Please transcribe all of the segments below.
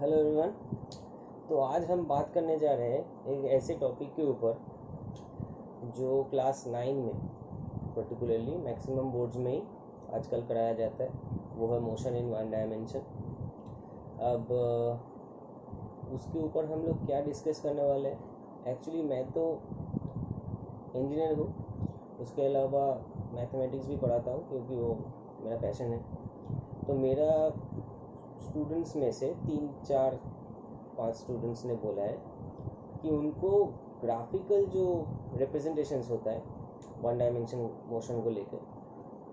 Hello everyone. तो आज हम बात करने जा रहे हैं एक ऐसे टॉपिक के ऊपर जो क्लास 9 में पर्टिकुलरली मैक्सिमम बोर्ड्स में ही आजकल कराया जाता है, वो है मोशन इन वन डायमेंशन। अब उसके ऊपर हम लोग क्या डिस्कस करने वाले हैं। एक्चुअली मैं तो इंजीनियर हूँ, उसके अलावा मैथमेटिक्स भी पढ़ाता हूँ क्योंकि वो मेरा पैशन है। तो मेरा स्टूडेंट्स में से 3-4-5 स्टूडेंट्स ने बोला है कि उनको ग्राफिकल जो रिप्रेजेंटेशंस होता है वन डायमेंशन मोशन को लेकर,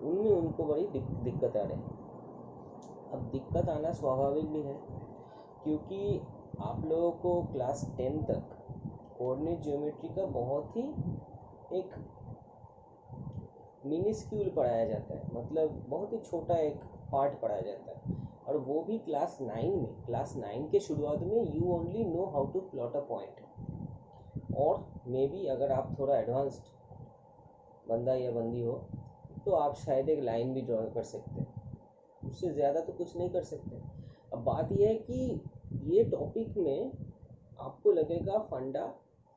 उनमें उनको बड़ी दिक्कत आ रही है। अब दिक्कत आना स्वाभाविक भी है क्योंकि आप लोगों को क्लास 10 तक कोऑर्डिनेट ज्योमेट्री का बहुत ही एक मिनिस्क्यूल पढ़ाया जाता है, मतलब बहुत ही छोटा एक पार्ट पढ़ाया जाता है, और वो भी क्लास 9 में। क्लास 9 के शुरुआत में you only know how to plot a point, और मे बी अगर आप थोड़ा एडवांस्ड बंदा या बंदी हो तो आप शायद एक लाइन भी ड्रॉ कर सकते हैं, उससे ज़्यादा तो कुछ नहीं कर सकते। अब बात यह है कि ये टॉपिक में आपको लगेगा फंडा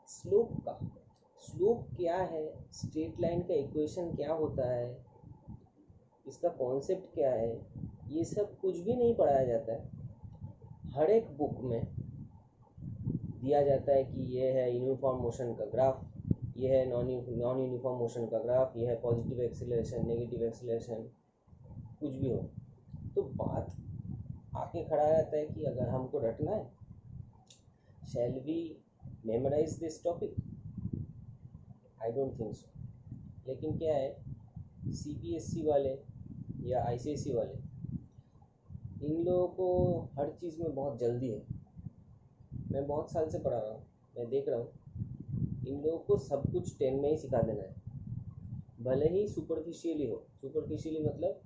स्लोप का, स्लोप क्या है, स्ट्रेट लाइन का इक्वेशन क्या होता है, इसका कॉन्सेप्ट क्या है, ये सब कुछ भी नहीं पढ़ाया जाता है। हर एक बुक में दिया जाता है कि ये है यूनिफॉर्म मोशन का ग्राफ, ये है नॉन यूनिफॉर्म मोशन का ग्राफ, ये है पॉजिटिव एक्सीलरेशन, नेगेटिव एक्सीलरेशन, कुछ भी हो। तो बात आके खड़ा रहता है कि अगर हमको रटना है, shall we memorise this topic? I don't think so. लेकिन क्या है, CBSE वाले या ICSE वाले, इन लोगों को हर चीज़ में बहुत जल्दी है। मैं बहुत साल से पढ़ा रहा हूँ, मैं देख रहा हूँ इन लोगों को सब कुछ 10 में ही सिखा देना है, भले ही सुपरफिशियली हो। सुपरफिशियली मतलब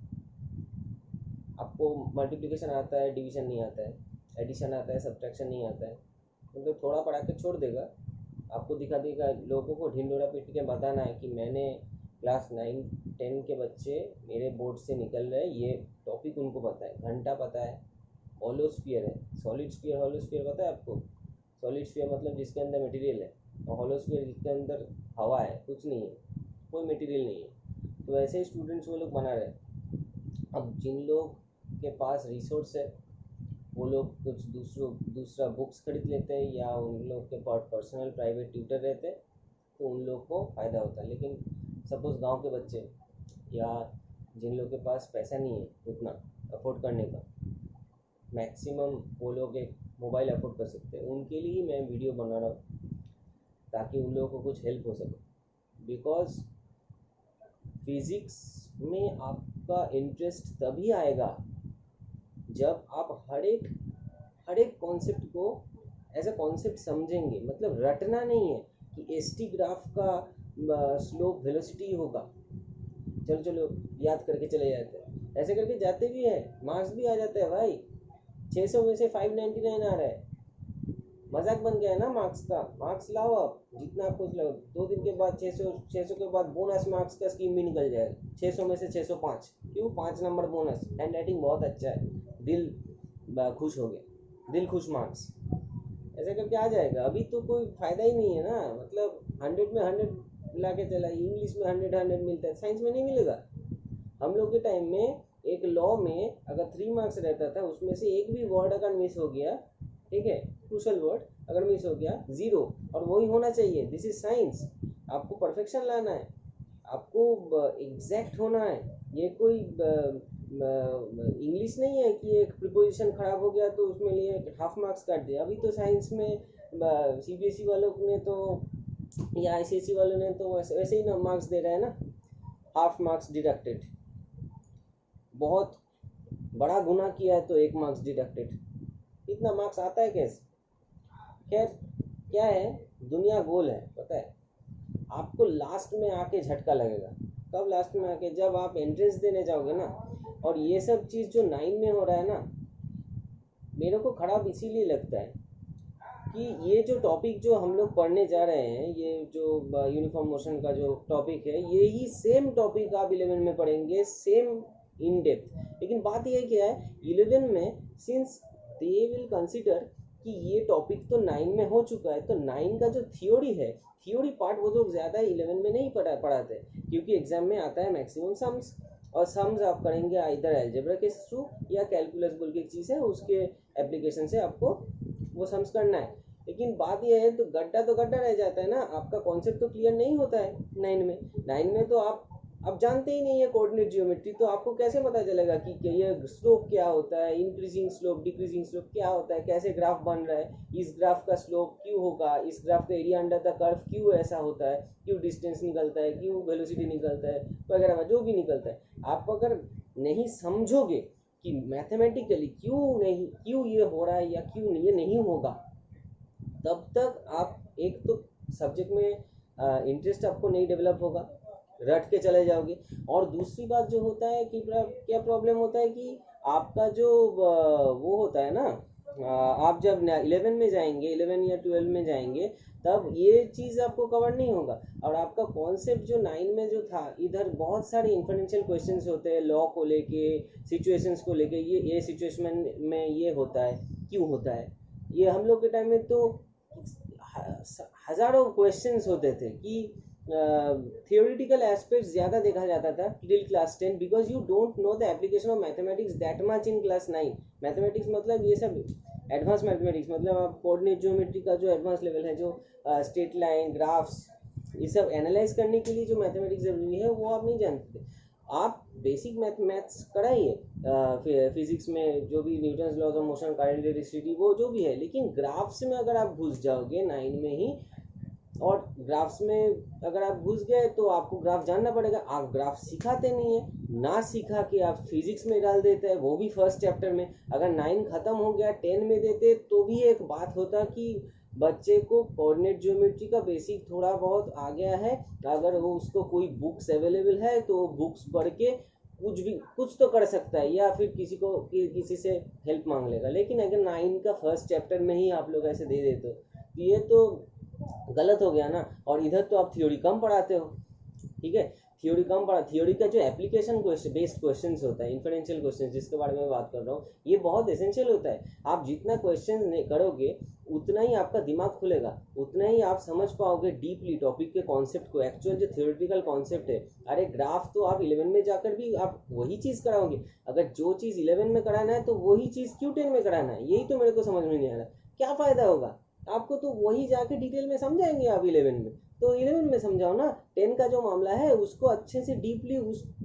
आपको मल्टीप्लिकेशन आता है, डिवीज़न नहीं आता है, एडिशन आता है, सब्ट्रैक्शन नहीं आता है, तो थोड़ा पढ़ा के छोड़ देगा, आपको दिखा देगा। लोगों को ढिंडोरा पीट के बताना है कि मैंने क्लास 9-10 के बच्चे मेरे बोर्ड से निकल रहे हैं, ये टॉपिक उनको पता है, घंटा पता है, होलोस्फीयर है, सॉलिड स्फीयर, होलोस्फीयर पता है आपको? सॉलिड स्फीयर मतलब जिसके अंदर मटेरियल है, और होलोस्फीयर जिसके अंदर हवा है, कुछ नहीं है, कोई मटेरियल नहीं है। तो ऐसे ही स्टूडेंट्स वो लोग बना रहे हैं। अब जिन लोग के पास रिसोर्स है वो लोग कुछ दूसरा बुक्स खरीद लेते हैं, या उन लोग के पास पर्सनल प्राइवेट ट्यूटर रहते हैं, तो उन लोग को फ़ायदा होता है। लेकिन सपोज़ गांव के बच्चे या जिन लोग के पास पैसा नहीं है उतना अफोर्ड करने का, मैक्सिमम वो लोग एक मोबाइल अफोर्ड कर सकते हैं, उनके लिए मैं वीडियो बना रहा हूँ ताकि उन लोगों को कुछ हेल्प हो सके। बिकॉज फिज़िक्स में आपका इंटरेस्ट तभी आएगा जब आप हर एक कॉन्सेप्ट को एज अ कॉन्सेप्ट समझेंगे। मतलब रटना नहीं है कि ST ग्राफ का स्लोप वेलोसिटी होगा, चलो चलो याद करके चले जाते हैं, ऐसे करके जाते भी है, मार्क्स भी आ जाता है भाई। 600 में से 599 आ रहा है, मजाक बन गया है ना मार्क्स का। मार्क्स लाओ, आप जितना कुछ लाओ, 2 दिन के बाद 600 के बाद बोनस मार्क्स का स्कीम भी निकल जाएगा। 600 में से 605, क्यों? 5 नंबर बोनस। हैंड राइटिंग बहुत अच्छा है, दिल खुश हो गया, दिल खुश मार्क्स, ऐसे करके आ जाएगा। अभी तो कोई फ़ायदा ही नहीं है ना, मतलब 100 में 100 ला के चला, इंग्लिश में 100 मिलता है, साइंस में नहीं मिलेगा। हम लोग के टाइम में एक लॉ में अगर 3 मार्क्स रहता था, उसमें से एक भी वर्ड अगर मिस हो गया, ठीक है, क्रूशल वर्ड अगर मिस हो गया, 0, और वही होना चाहिए। This is science. आपको परफेक्शन लाना है, आपको एग्जैक्ट होना है। ये कोई इंग्लिश नहीं है कि एक प्रिपोजिशन खराब हो गया तो उसमें लिए हाफ मार्क्स काट दिया। अभी तो साइंस में CBSE वालों ने तो या ICSE वालों ने तो वैसे ही ना मार्क्स दे रहे हैं ना, हाफ मार्क्स डिडक्टेड। बहुत बड़ा गुनाह किया है तो 1 मार्क्स डिडक्टेड, इतना मार्क्स आता है कैसे? खैर, क्या है, दुनिया गोल है, पता है। आपको लास्ट में आके झटका लगेगा। कब लास्ट में आके? जब आप एंट्रेंस देने जाओगे ना। और ये सब चीज़ जो 9 में हो रहा है ना, मेरे को खराब इसीलिए लगता है कि ये जो टॉपिक जो हम लोग पढ़ने जा रहे हैं, ये जो यूनिफॉर्म मोशन का जो टॉपिक है, यही सेम टॉपिक आप 11 में पढ़ेंगे, सेम इन डेप्थ। लेकिन बात यह क्या है, 11 में सिंस दे विल कंसिडर कि ये टॉपिक तो 9 में हो चुका है, तो 9 का जो थ्योरी है, थ्योरी पार्ट वो लोग ज़्यादा 11 में नहीं पढ़ाते, क्योंकि एग्जाम में आता है मैक्सिमम सम्स, और सम्स आप करेंगे इधर अलजेब्रा के थ्रू या कैलकुलस बोल के एक चीज़ है, उसके एप्लीकेशन से आपको वो सम्स करना है। लेकिन बात यह है, तो गड्ढा रह जाता है ना, आपका कॉन्सेप्ट तो क्लियर नहीं होता है 9 में तो आप जानते ही नहीं है कोऑर्डिनेट जियोमेट्री, तो आपको कैसे पता चलेगा कि ये स्लोप क्या होता है, इंक्रीजिंग स्लोप डिक्रीजिंग स्लोप क्या होता है, कैसे ग्राफ बन रहा है, इस ग्राफ का स्लोप क्यों होगा, इस ग्राफ का एरिया अंडर द कर्व क्यों ऐसा होता है, क्यों डिस्टेंस निकलता है, क्यों वेलोसिटी निकलता है, वगैरह जो भी निकलता है। आप अगर नहीं समझोगे कि मैथमेटिकली क्यों ये हो रहा है या क्यों ये नहीं होगा, तब तक आप एक तो सब्जेक्ट में इंटरेस्ट आपको नहीं डेवलप होगा, रट के चले जाओगे। और दूसरी बात जो होता है कि क्या प्रॉब्लम होता है कि आपका जो वो होता है ना, आप जब 11 में जाएंगे, 11 या 12 में जाएंगे, तब ये चीज़ आपको कवर नहीं होगा, और आपका कॉन्सेप्ट जो 9 में जो था, इधर बहुत सारे इन्फरेंशियल क्वेश्चंस होते हैं, लॉ को लेके, सिचुएशंस को लेके, ये सिचुएशन में ये होता है, क्यों होता है, ये हम लोग के टाइम में तो हज़ारों क्वेश्चंस होते थे कि थियोरिटिकल एस्पेक्ट्स ज़्यादा देखा जाता था till class 10, because you don't know the application of mathematics that much in class 9। Mathematics मतलब ये सब एडवांस मैथमेटिक्स, मतलब आप कोऑर्डिनेट ज्योमेट्री का जो एडवांस लेवल है, जो स्ट्रेट लाइन ग्राफ्स ये सब एनालाइज करने के लिए जो मैथमेटिक्स ज़रूरी है वो आप नहीं जानते थे। आप बेसिक मैथ्स कराइए फिजिक्स में, जो भी Newton's laws of motion, current, electricity, वो जो भी है, लेकिन ग्राफ्स में अगर आप घुस जाओगे 9 में ही, और ग्राफ्स में अगर आप घुस गए तो आपको ग्राफ जानना पड़ेगा, आप ग्राफ सिखाते नहीं है, ना सिखा के आप फिजिक्स में डाल देते हैं, वो भी फर्स्ट चैप्टर में। अगर 9 खत्म हो गया 10 में देते तो भी एक बात होता कि बच्चे को कोऑर्डिनेट ज्योमेट्री का बेसिक थोड़ा बहुत आ गया है, अगर वो उसको कोई बुक्स अवेलेबल है तो बुक्स पढ़ के कुछ तो कर सकता है, या फिर किसी से हेल्प मांग लेगा। लेकिन अगर 9 का फर्स्ट चैप्टर में ही आप लोग ऐसे दे देते हो, ये तो गलत हो गया ना। और इधर तो आप थ्योरी कम पढ़ाते हो, ठीक है, थ्योरी का जो एप्लीकेशन बेस्ड क्वेश्चंस होता है, इन्फरेंशियल क्वेश्चंस जिसके बारे में बात कर रहा हूँ, ये बहुत एसेंशियल होता है। आप जितना क्वेश्चन करोगे उतना ही आपका दिमाग खुलेगा, उतना ही आप समझ पाओगे डीपली टॉपिक के कॉन्सेप्ट को, एक्चुअल जो थियोरेटिकल कॉन्सेप्ट है। अरे ग्राफ तो आप 11 में जाकर भी आप वही चीज़ कराओगे, अगर जो चीज़ 11 में कराना है तो वही चीज़ क्यों 10 में कराना है, यही तो मेरे को समझ में नहीं आ रहा। क्या फ़ायदा होगा आपको, तो वही जाके डिटेल में समझाएंगे आप 11 में, तो 11 में समझाओ ना। 10 का जो मामला है उसको अच्छे से डीपली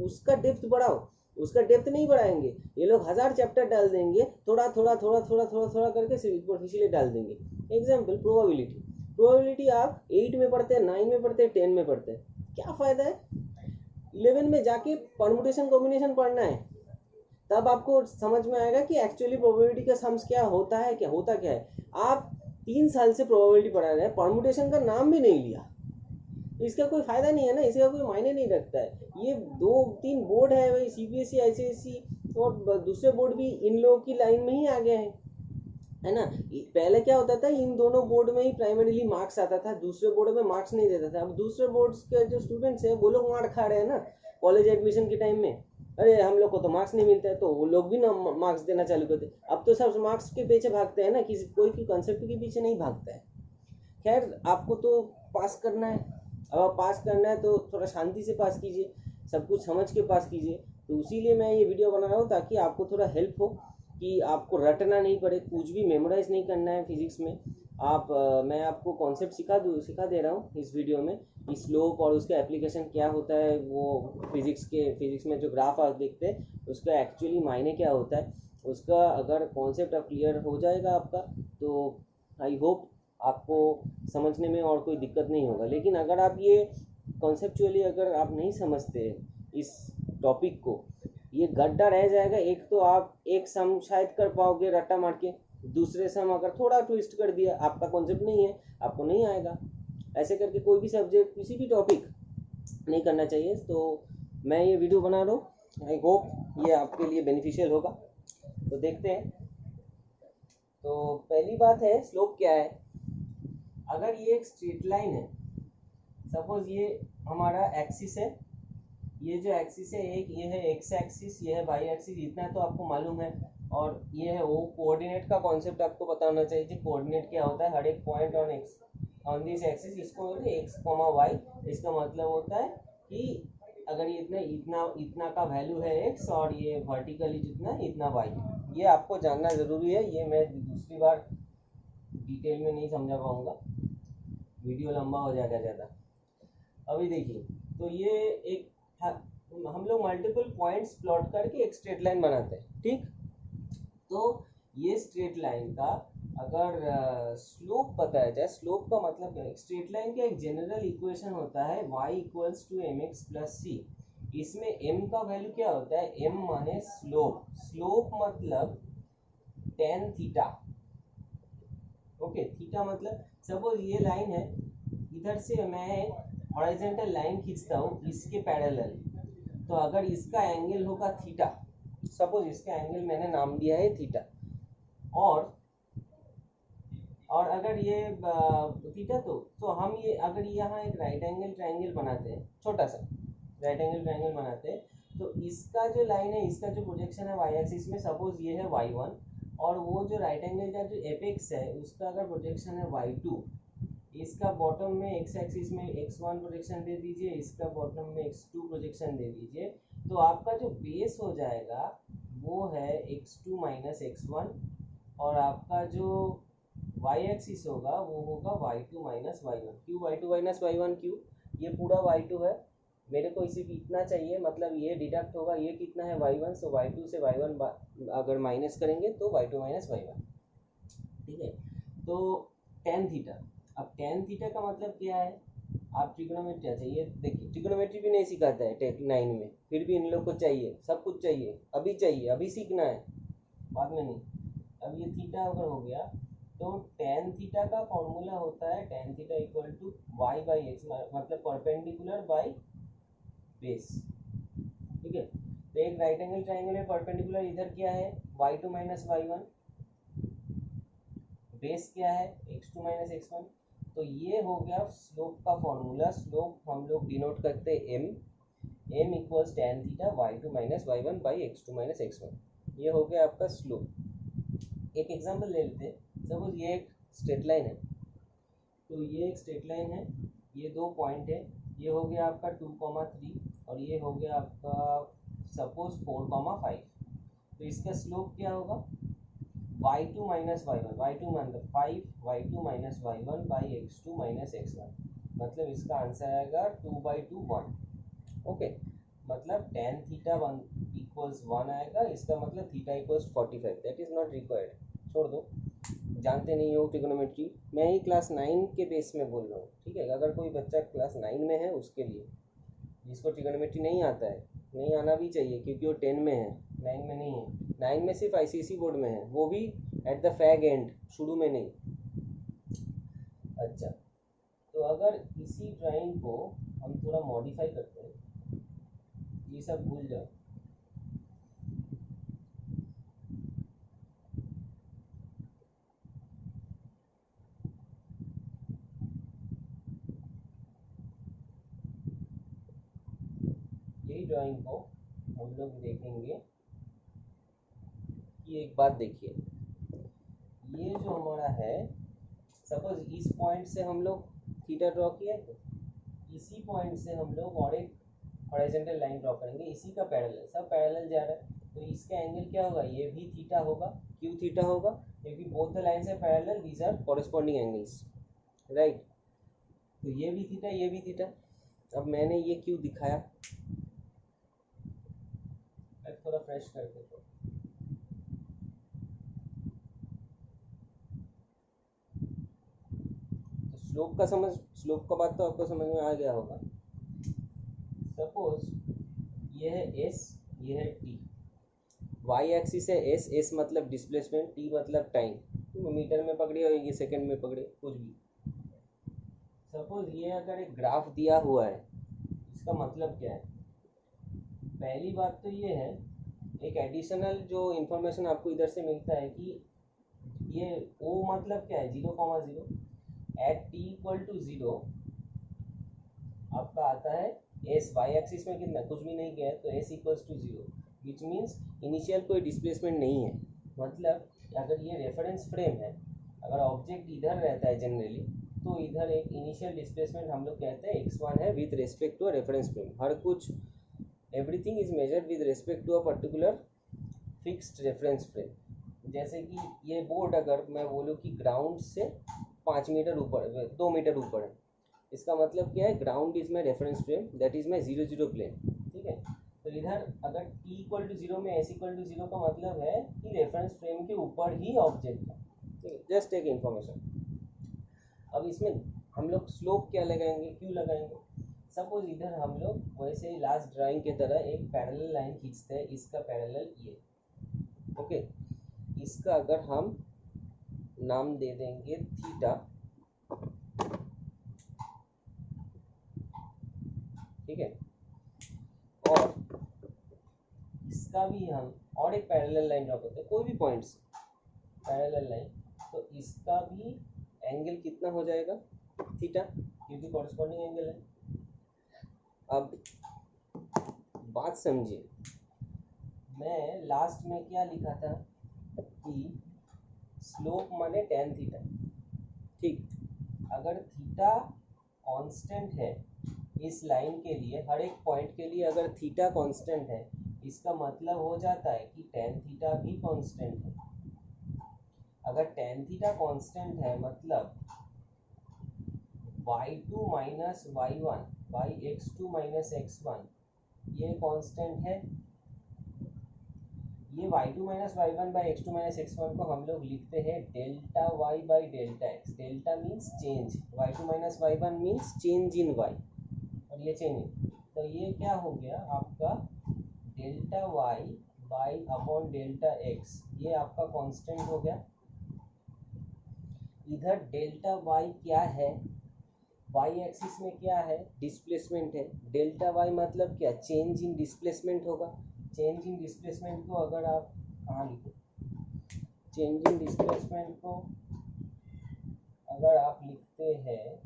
उसका डेप्थ बढ़ाओ, उसका डेप्थ नहीं बढ़ाएंगे ये लोग, 1000 चैप्टर डाल देंगे, थोड़ा थोड़ा थोड़ा थोड़ा थोड़ा थोड़ा करके सुपरफिशियली डाल देंगे। एग्जाम्पल प्रोबेबिलिटी आप 8 में पढ़ते हैं, 9 में पढ़ते हैं, 10 में पढ़ते हैं, क्या फ़ायदा है। 11 में जाके परमुटेशन कॉम्बिनेशन पढ़ना है, तब आपको समझ में आएगा कि एक्चुअली प्रोबेबिलिटी का सम्स क्या होता है, क्या होता क्या है। आप 3 साल से प्रोबेबिलिटी पढ़ा रहे हैं, परमुटेशन का नाम भी नहीं लिया, इसका कोई फायदा नहीं है ना, इसका कोई मायने नहीं रखता है। ये 2-3 बोर्ड है वही, सीबीएसई, आईसीएसई और दूसरे बोर्ड भी इन लोगों की लाइन में ही आ गए हैं, है ना। पहले क्या होता था, इन दोनों बोर्ड में ही प्राइमरीली मार्क्स आता था, दूसरे बोर्ड में मार्क्स नहीं देता था। अब दूसरे बोर्ड के जो स्टूडेंट्स हैं वो लोग मार खा रहे हैं ना कॉलेज एडमिशन के टाइम में, अरे हम लोग को तो मार्क्स नहीं मिलता है, तो वो लोग भी ना मार्क्स देना चालू करते। अब तो सब मार्क्स के पीछे भागते हैं ना, किसी कोई कंसेप्ट के पीछे नहीं भागता है। खैर आपको तो पास करना है, अब आप पास करना है तो थोड़ा शांति से पास कीजिए, सब कुछ समझ के पास कीजिए। तो इसीलिए मैं ये वीडियो बना रहा हूँ ताकि आपको थोड़ा हेल्प हो, कि आपको रटना नहीं पड़े, कुछ भी मेमोराइज नहीं करना है फिजिक्स में। मैं आपको कॉन्सेप्ट सिखा दे रहा हूँ इस वीडियो में, कि स्लोप और उसका एप्लीकेशन क्या होता है, वो फिजिक्स में जो ग्राफ आप देखते हैं उसका एक्चुअली मायने क्या होता है, उसका अगर कॉन्सेप्ट आप क्लियर हो जाएगा आपका, तो आई होप आपको समझने में और कोई दिक्कत नहीं होगा। लेकिन अगर आप ये कॉन्सेप्चुअली अगर आप नहीं समझते इस टॉपिक को, ये गड्ढा रह जाएगा। एक तो आप एक सम शायद कर पाओगे रट्टा मार के, दूसरे सम अगर थोड़ा ट्विस्ट कर दिया, आपका कॉन्सेप्ट नहीं है, आपको नहीं आएगा। ऐसे करके कोई भी सब्जेक्ट, किसी भी टॉपिक नहीं करना चाहिए। तो मैं ये वीडियो बना रहा हूँ, आई होप ये आपके लिए बेनिफिशियल होगा। तो देखते हैं। तो पहली बात है, स्लोप क्या है। अगर ये एक स्ट्रेट लाइन है, सपोज ये हमारा एक्सिस है, ये जो एक्सिस है एक, ये है एक्स एक्सिस, ये है वाई एक्सिस, इतना तो आपको मालूम है। और ये है वो कोऑर्डिनेट का कॉन्सेप्ट आपको पता होना चाहिए कि कोऑर्डिनेट क्या होता है। हर एक point on x on this axis, इसको बोलते हैं एक्स कॉमा वाई। इसका मतलब होता है कि अगर ये इतना इतना इतना का वैल्यू है एक्स और ये वर्टिकली जितना इतना वाई, ये आपको जानना ज़रूरी है। ये मैं दूसरी बार डिटेल में नहीं समझा पाऊँगा, वीडियो लंबा हो जाएगा ज़्यादा। अभी देखिए, तो ये एक हम लोग मल्टीपल पॉइंट्स प्लॉट करके एक स्ट्रेट लाइन बनाते हैं, ठीक। तो ये स्ट्रेट लाइन का अगर स्लोप बताया जाए, स्लोप का मतलब क्या है, स्ट्रेट लाइन का एक जनरल इक्वेशन होता है y equals to M X plus C. इसमें m का वैल्यू क्या होता है, m माने स्लोप, स्लोप मतलब टेन थीटा। ओके, थीटा मतलब सपोज ये लाइन है, इधर से मैं हॉरिजॉन्टल लाइन खींचता हूँ इसके पैरेलल, तो अगर इसका एंगल होगा थीटा, सपोज इसका एंगल मैंने नाम दिया है थीटा, और अगर ये थीटा, तो हम ये अगर यहाँ एक राइट एंगल ट्रायंगल बनाते हैं, छोटा सा राइट एंगल ट्रायंगल बनाते हैं, तो इसका जो लाइन है, इसका जो प्रोजेक्शन है वाई एक्सिस में, सपोज ये है y1, और वो जो राइट एंगल का जो एपेक्स है उसका अगर प्रोजेक्शन है y2, इसका बॉटम में एक्स एक्सिस में x1 प्रोजेक्शन दे दीजिए, इसका बॉटम में x2 प्रोजेक्शन दे दीजिए, तो आपका जो बेस हो जाएगा वो है x2 माइनस x1, और आपका जो y एक्सिस होगा वो होगा y2 माइनस y1। क्यों y2 माइनस y1, क्यों, ये पूरा y2 है, मेरे को इसी इतना चाहिए, मतलब ये डिडक्ट होगा, ये कितना है y1, सो y2 से y1 अगर माइनस करेंगे तो y2 माइनस y1, ठीक है। तो tan थीटा, अब tan थीटा का मतलब क्या है, आप ट्रिग्नोमेट्री चाहिए, देखिए ट्रिग्नोमेट्री भी नहीं सिखाता है टेक 9 में, फिर भी इन लोग को चाहिए, सब कुछ चाहिए, अभी सीखना है, बाद में नहीं। अब ये थीटा अगर हो गया, तो tan थीटा का फॉर्मूला होता है tan theta equal to y by x, मतलब परपेंडिकुलर बाई बेस, ठीक है। तो एक राइट एंगल ट्रायंगल में परपेंडिकुलर इधर क्या है y2 माइनस y1, बेस क्या है x2 माइनस x1, तो ये हो गया स्लोप का फॉर्मूला। स्लोप हम लोग डिनोट करते हैं m equals tan theta y2 minus y1 by x2 minus x1, ये हो गया आपका स्लोप। एक एग्जांपल ले लेते हैं, सपोज ये एक स्ट्रेट लाइन है, तो ये एक स्ट्रेट लाइन है, ये दो पॉइंट है, ये हो गया आपका 2,3 और ये हो गया आपका सपोज 4,5, तो इसका स्लोप क्या होगा y2 माइनस y1, y2 मतलब 5, y2 minus y1 by x2 minus x1, मतलब इसका आंसर आएगा 2/2 1। ओके, मतलब tan थीटा 1 इक्वल्स 1 आएगा, इसका मतलब theta equals 45, that is not required, छोड़ दो, जानते नहीं हो ट्रिग्नोमेट्री, मैं ही क्लास 9 के बेस में बोल रहा हूँ, ठीक है। अगर कोई बच्चा क्लास 9 में है उसके लिए, जिसको ट्रिग्नोमेट्री नहीं आता है, नहीं आना भी चाहिए क्योंकि वो 10 में है, 9 में नहीं है, 9 में सिर्फ ICSE बोर्ड में है, वो भी एट द फैग एंड, शुरू में नहीं। अच्छा, तो अगर इसी ड्राइंग को हम थोड़ा मॉडिफाई करते हैं, ये सब भूल जाओ, यही ड्राइंग को हम लोग देखेंगे कि एक बात देखिए, ये जो हमारा है, सपोज इस पॉइंट से हम लोग थीटा ड्रॉ किया, तो इसी पॉइंट से हम लोग और एक हॉरिजॉन्टल लाइन ड्रॉ करेंगे, इसी का पैरेलल, सब पैरेलल जा रहा है, तो इसका एंगल क्या होगा, ये भी थीटा होगा। क्यों थीटा होगा, क्योंकि both the lines are parallel, these are corresponding angles, right. तो ये भी थीटा, ये भी थीटा। अब मैंने ये क्यों दिखाया, थोड़ा फ्रेश कर देता हूँ। स्लोप का स्लोप का बात तो आपको समझ में आ गया होगा। सपोज ये है s, ये है t, y एक्सिस है s, s मतलब डिस्प्लेसमेंट, t मतलब टाइम, मीटर में पकड़े और ये सेकंड में पकड़े, कुछ भी। सपोज ये अगर एक ग्राफ दिया हुआ है, इसका मतलब क्या है, पहली बात तो ये है, एक एडिशनल जो इंफॉर्मेशन आपको इधर से मिलता है कि ये o मतलब क्या है 0,0, एट t इक्वल टू 0 आपका आता है एस वाई एक्सिस में कितना, कुछ भी नहीं गया है, तो S equals to 0, which means initial कोई डिस्प्लेसमेंट नहीं है। मतलब अगर ये रेफरेंस फ्रेम है, अगर ऑब्जेक्ट इधर रहता है जनरली, तो इधर एक इनिशियल डिस्प्लेसमेंट हम लोग कहते हैं x1 है with respect to a reference frame. हर कुछ everything is measured with respect to a particular fixed reference frame. जैसे कि ये बोर्ड अगर मैं बोलूँ कि ग्राउंड से 5 मीटर ऊपर, 2 मीटर ऊपर है, इसका मतलब क्या है, ground is my reference frame, that is my 0 0 plane. ठीक है, तो इधर अगर t इक्वल टू 0 में s इक्वल टू 0 का मतलब है कि रेफरेंस फ्रेम के ऊपर ही ऑब्जेक्ट है। ठीक है, जस्ट एक इंफॉर्मेशन। अब इसमें हम लोग स्लोप क्या लगाएंगे, क्यों लगाएंगे? सपोज इधर हम लोग वैसे ही लास्ट ड्राइंग के तरह एक पैरेलल लाइन खींचते हैं, इसका पैरेलल ये, ओके, इसका अगर हम नाम दे देंगे थीटा, ठीक है, और इसका भी हम और एक पैरेलल लाइन ड्रॉ करते हैं कोई भी पॉइंट से, पैरेलल लाइन, तो इसका भी एंगल कितना हो जाएगा, थीटा, क्योंकि कॉरस्पॉन्डिंग एंगल है। अब बात समझिए, मैं लास्ट में क्या लिखा था कि स्लोप माने टेन थीटा। ठीक, अगर थीटा कांस्टेंट है इस लाइन के लिए, हर एक पॉइंट के लिए अगर थीटा कांस्टेंट है, इसका मतलब हो जाता है कि टेन थीटा भी कांस्टेंट है। अगर टेन थीटा कांस्टेंट है मतलब y2 minus y1 by x2 minus x1 ये कांस्टेंट है। ये y2 minus y1 by x2 minus x1 को हम लोग लिखते हैं delta y by delta x। Delta means change, y2 minus y1 means change in y, और ये चेंज, तो ये क्या हो गया आपका delta y by upon delta x, ये आपका कांस्टेंट हो गया। इधर डेल्टा y क्या है, y एक्सिस में क्या है, डिस्प्लेसमेंट है। डेल्टा y मतलब क्या, चेंज इन डिस्प्लेसमेंट होगा। चेंज इन डिस्प्लेसमेंट को अगर आप कहाँ लिखो, चेंज इन डिस्प्लेसमेंट को अगर आप लिखते हैं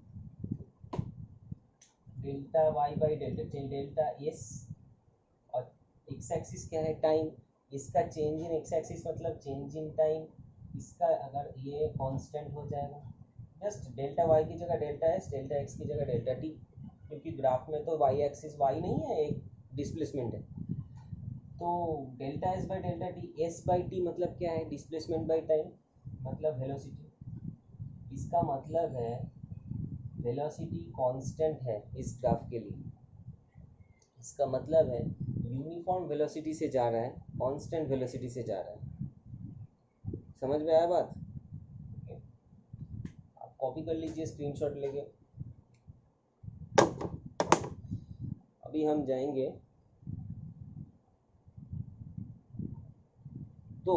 delta y by delta S, और एक्स एक्सिस क्या है, टाइम, इसका चेंज इन एक्स एक्सिस मतलब चेंज इन टाइम, इसका अगर ये कांस्टेंट हो जाएगा, जस्ट डेल्टा वाई की जगह डेल्टा एस, डेल्टा एक्स की जगह डेल्टा टी, क्योंकि ग्राफ में तो वाई एक्सिस वाई नहीं है, एक डिस्प्लेसमेंट है। तो delta S by delta T, S by t मतलब क्या है, डिस्प्लेसमेंट बाई टाइम, मतलब वेलोसिटी। इसका मतलब है वेलोसिटी कांस्टेंट है इस ग्राफ के लिए। इसका मतलब है यूनिफॉर्म वेलोसिटी से जा रहा है, कांस्टेंट वेलोसिटी से जा रहा है। समझ में आया बात? आप कॉपी कर लीजिए स्क्रीनशॉट लेके। अभी हम जाएंगे, तो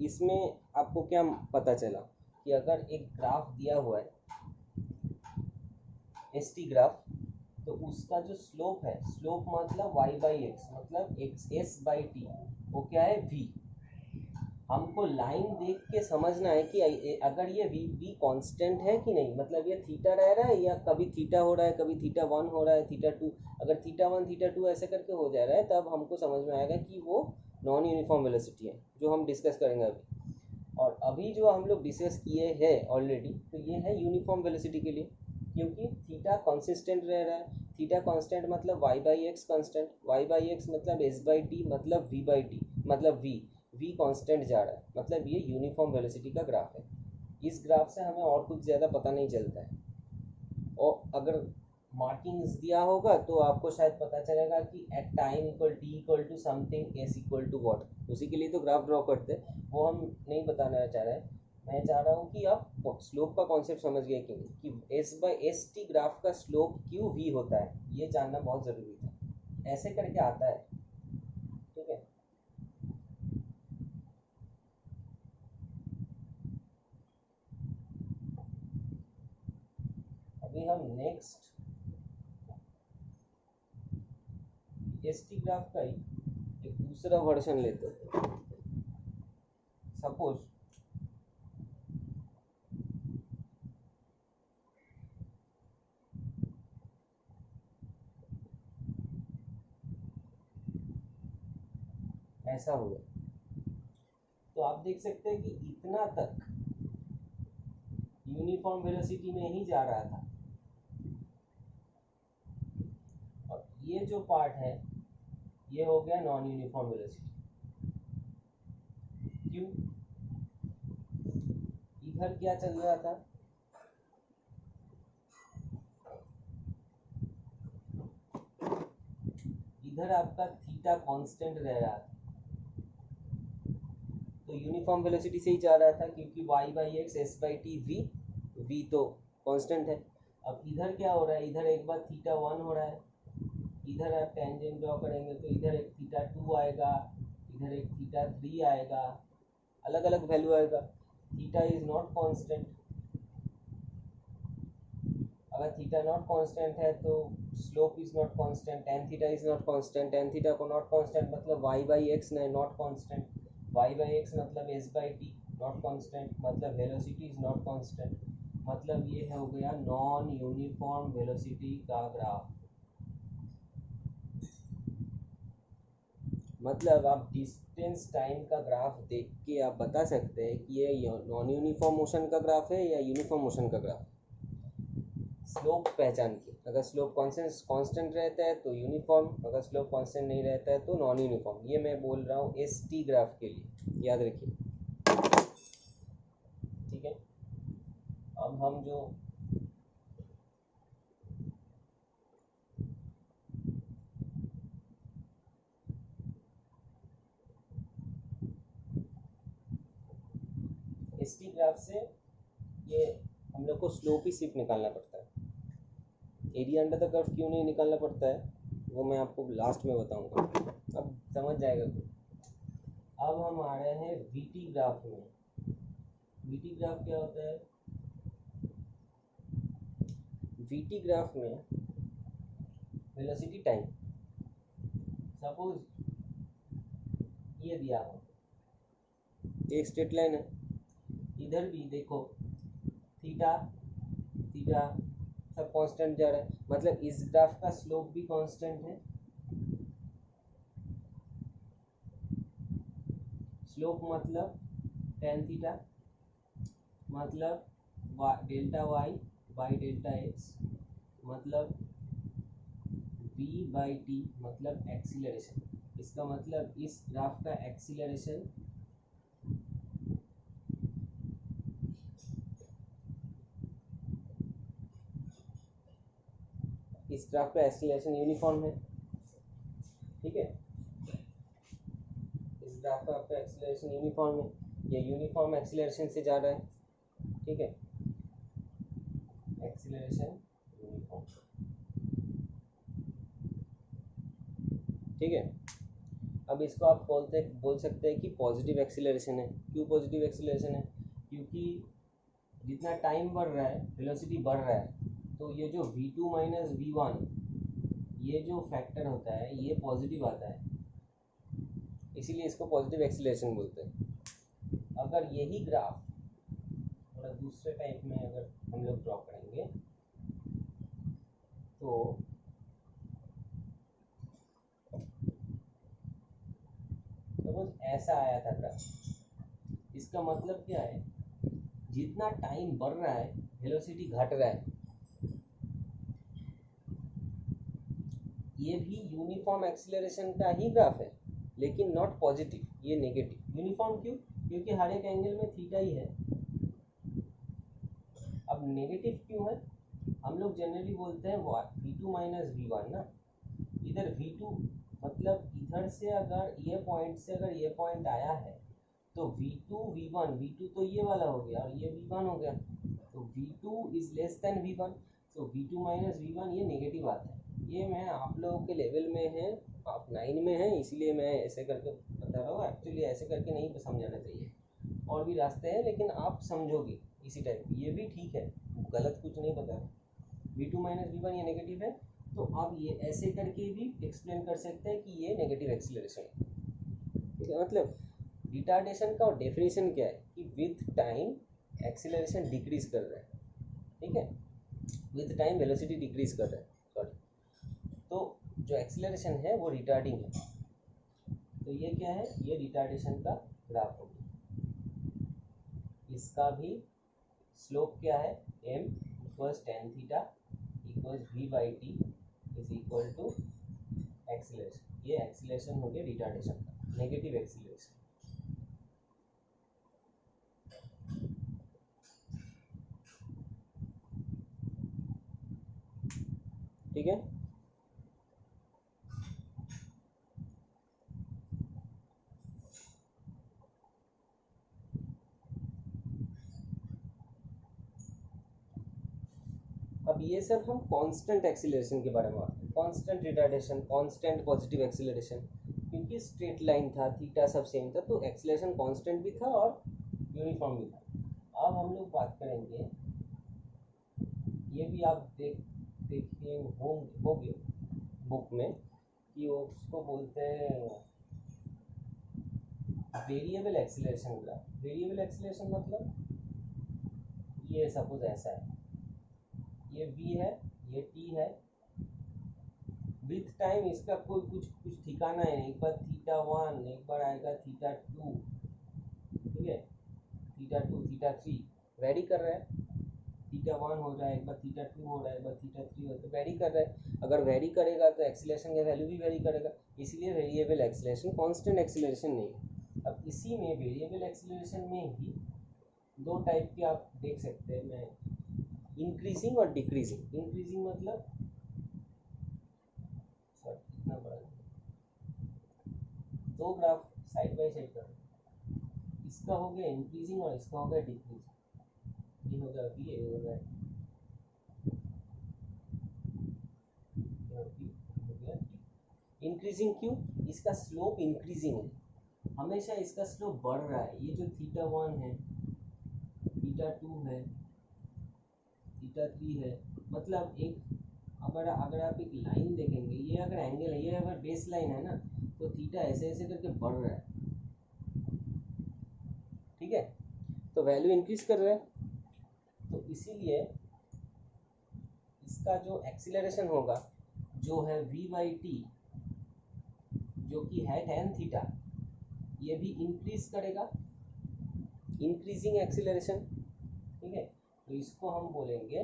इसमें आपको क्या पता चला कि अगर एक ग्राफ दिया हुआ है एस टी ग्राफ, तो उसका जो स्लोप है, स्लोप मतलब y बाई एक्स मतलब एक्स एस बाई टी, वो क्या है v। हमको लाइन देख के समझना है कि अगर ये v कांस्टेंट है कि नहीं, मतलब ये थीटा रह रहा है या कभी थीटा हो रहा है, कभी थीटा 1 हो रहा है, थीटा 2, अगर थीटा 1 थीटा 2 ऐसे करके हो जा रहा है, तब हमको समझ में आएगा कि वो नॉन यूनिफॉर्म वेलोसिटी है, जो हम डिस्कस करेंगे अभी। और अभी जो हम लोग डिस्कस किए हैं ऑलरेडी, तो ये है यूनिफॉर्म वेलोसिटी के लिए, क्योंकि थीटा कंसिस्टेंट रह रहा है। थीटा कांस्टेंट मतलब y by x constant, y by x मतलब s बाई टी मतलब v बाई टी मतलब v कांस्टेंट जा रहा है, मतलब ये यूनिफॉर्म वेलोसिटी का ग्राफ है। इस ग्राफ से हमें और कुछ ज़्यादा पता नहीं चलता है, और अगर मार्किंग्स दिया होगा तो आपको शायद पता चलेगा कि at time equal T equal to something S equal to what, उसी के लिए तो ग्राफ ड्रॉ करते हैं, वो हम नहीं बताना चाह रहे हैं। मैं चाह रहा हूँ कि आप स्लोप का कॉन्सेप्ट समझ गए कि नहीं, कि S by S T graph का स्लोप क्यों वी होता है, ये जानना बहुत ज़रूरी था। ऐसे करके आता है, ठीक है। अभी हम नेक्स्ट एस टी ग्राफ का ही एक दूसरा वर्जन लेते हैं। सपोज ऐसा हो गया। तो आप देख सकते हैं कि इतना तक यूनिफॉर्म वेलोसिटी में ही जा रहा था, और ये जो पार्ट है ये हो गया नॉन यूनिफॉर्म वेलोसिटी। क्यों? इधर क्या चल रहा था, इधर आपका थीटा कांस्टेंट रह रहा था, तो यूनिफॉर्म वेलोसिटी से ही जा रहा था, क्योंकि y by x S by T V तो कांस्टेंट है। अब इधर क्या हो रहा है, इधर एक बार थीटा 1 हो रहा है, इधर आप टेंजेंट ड्रॉ करेंगे तो इधर एक थीटा 2 आएगा, इधर एक थीटा 3 आएगा, अलग अलग वैल्यू आएगा। Theta is not constant. अगर थीटा नॉट कांस्टेंट है तो slope is not constant, tan theta is not constant, tan theta को नॉट कांस्टेंट मतलब y by x not constant, y by x मतलब s by T not constant, मतलब velocity is not constant. मतलब ये हो गया नॉन यूनिफॉर्म वेलोसिटी का graph. मतलब आप डिस्टेंस टाइम का ग्राफ देख के आप बता सकते हैं कि ये नॉन यूनिफॉर्म मोशन का ग्राफ है या यूनिफॉर्म मोशन का ग्राफ। स्लोप पहचान के, अगर स्लोप कांस्टेंट रहता है तो यूनिफॉर्म, अगर स्लोप कांस्टेंट नहीं रहता है तो नॉन यूनिफॉर्म। ये मैं बोल रहा हूँ एस टी ग्राफ के लिए, याद रखिए, ठीक है। अब हम जो एस टी ग्राफ से ये हम लोग को स्लोप ही सिर्फ निकालना पड़ता है, एरिया अंडर द कर्व क्यों नहीं निकालना पड़ता है वो मैं आपको लास्ट में बताऊंगा, अब समझ जाएगा कोई। अब हम आ रहे हैं वीटी ग्राफ में। वीटी ग्राफ क्या होता है? वीटी ग्राफ में वेलोसिटी टाइम, सपोज ये दिया हो, एक स्ट्रेट लाइन है, इधर भी देखो थीटा थीटा सब कांस्टेंट जा रहा है, मतलब इस ग्राफ का स्लोप भी कांस्टेंट है। स्लोप मतलब टेन थीटा मतलब delta y by delta x मतलब v बाई टी मतलब एक्सीलरेशन। इसका मतलब इस ग्राफ का एक्सीलरेशन इस ग्राफ का एक्सीलरेशन यूनिफॉर्म है, ठीक है। इस ग्राफ का आपका एक्सीलरेशन यूनिफॉर्म है, ये यूनिफॉर्म एक्सीलरेशन से जा रहा है, ठीक है, एक्सीलरेशन यूनिफॉर्म, ठीक है। अब इसको आप बोल सकते हैं कि पॉजिटिव एक्सीलरेशन है। क्यों पॉजिटिव एक्सीलरेशन है? क्योंकि जितना टाइम बढ़ रहा है वेलोसिटी बढ़ रहा है, तो ये जो v2 माइनस v1 ये जो फैक्टर होता है ये पॉजिटिव आता है, इसीलिए इसको पॉजिटिव एक्सीलरेशन बोलते हैं। अगर यही ग्राफ थोड़ा दूसरे टाइप में अगर हम लोग ड्रॉ करेंगे तो सपोज ऐसा आया था ग्राफ, इसका मतलब क्या है, जितना टाइम बढ़ रहा है वेलोसिटी घट रहा है। ये भी यूनिफॉर्म एक्सीलरेशन का ही ग्राफ है, लेकिन नॉट पॉजिटिव, ये नेगेटिव। यूनिफॉर्म क्यों? क्योंकि हर एक एंगल में थीटा ही है। अब नेगेटिव क्यों है? हम लोग जनरली बोलते हैं v2 माइनस v1 ना, इधर v2 मतलब इधर से अगर ये पॉइंट से अगर ये पॉइंट आया है तो v2 v1, v2 तो ये वाला हो गया और ये v1 हो गया, तो v2 is less than v1, तो v2 माइनस v1 ये नेगेटिव आता है। ये मैं आप लोगों के लेवल में है, आप 9 में हैं इसलिए मैं ऐसे करके बता रहा हूँ, एक्चुअली ऐसे करके नहीं समझाना चाहिए, और भी रास्ते हैं लेकिन आप समझोगे इसी टाइप की, ये भी ठीक है, गलत कुछ नहीं बता रहा। v2 माइनस v1 ये नेगेटिव है, तो आप ये ऐसे करके भी एक्सप्लेन कर सकते हैं कि ये नेगेटिव एक्सीलरेशन है, ठीक है। मतलब रिटार्डेशन का डेफिनेशन क्या है कि विद टाइम एक्सीलरेशन डिक्रीज कर रहा है, ठीक है, विद टाइम वेलोसिटी डिक्रीज कर रहा है, सॉरी, तो जो एक्सीलरेशन है वो रिटार्डिंग है। तो ये क्या है, ये रिटार्डेशन का ग्राफ हो गया। इसका भी स्लोप क्या है, m equals tan theta equals v/t is equal to acceleration. ये एक्सीलरेशन हो गया रिटार्डेशन का, नेगेटिव एक्सीलरेशन। ठीक है, अब ये सब हम कांस्टेंट एक्सीलरेशन के बारे में बात करें। Constant retardation, constant positive acceleration, क्योंकि स्ट्रेट लाइन था, थीटा सब सेम था, तो एक्सीलरेशन कांस्टेंट भी था और यूनिफॉर्म भी था। अब हम लोग बात करेंगे, ये भी आप देखिए होंगे बुक में, कि वो उसको बोलते हैं variable acceleration graph. Variable acceleration मतलब ये सपोज ऐसा है, ये v है, ये t है, विथ टाइम इसका कोई कुछ ठिकाना है, एक बार θ1, एक बार आएगा θ2, ठीक है, θ2 θ3 वेरी कर रहा है, θ1 हो रहा है, एक बार θ2 हो रहा है, एक बार θ3 हो रहा है, वेरी कर रहा है। अगर वेरी करेगा तो एक्सीलरेशन का वैल्यू भी वेरी करेगा, इसलिए वेरिएबल एक्सीलरेशन, कांस्टेंट एक्सीलरेशन नहीं। अब इसी में वेरिएबल एक्सीलरेशन में ही दो टाइप के आप देख सकते हैं, मैं इंक्रीजिंग और डिक्रीजिंग। इंक्रीजिंग मतलब कितना बड़ा, दो ग्राफ साइड बाय साइड कर, इसका हो गया इंक्रीजिंग और इसका हो गया डिक्रीजिंग। ये हो गया v, ये हो गया इंक्रीजिंग। क्यों, इसका स्लोप इंक्रीजिंग है, हमेशा इसका स्लोप बढ़ रहा है। ये जो θ1 है, θ2 है, θ3 है, मतलब एक अगर आप एक लाइन देखेंगे, ये अगर एंगल है, ये अगर बेस लाइन है ना, तो थीटा ऐसे ऐसे करके बढ़ रहा है, ठीक है, तो वैल्यू इंक्रीज कर रहा है। तो इसीलिए इसका जो एक्सीलरेशन होगा, जो है v/t, जो कि है tan थीटा, ये भी इंक्रीज करेगा, इंक्रीजिंग एक्सीलरेशन, ठीक है। तो इसको हम बोलेंगे,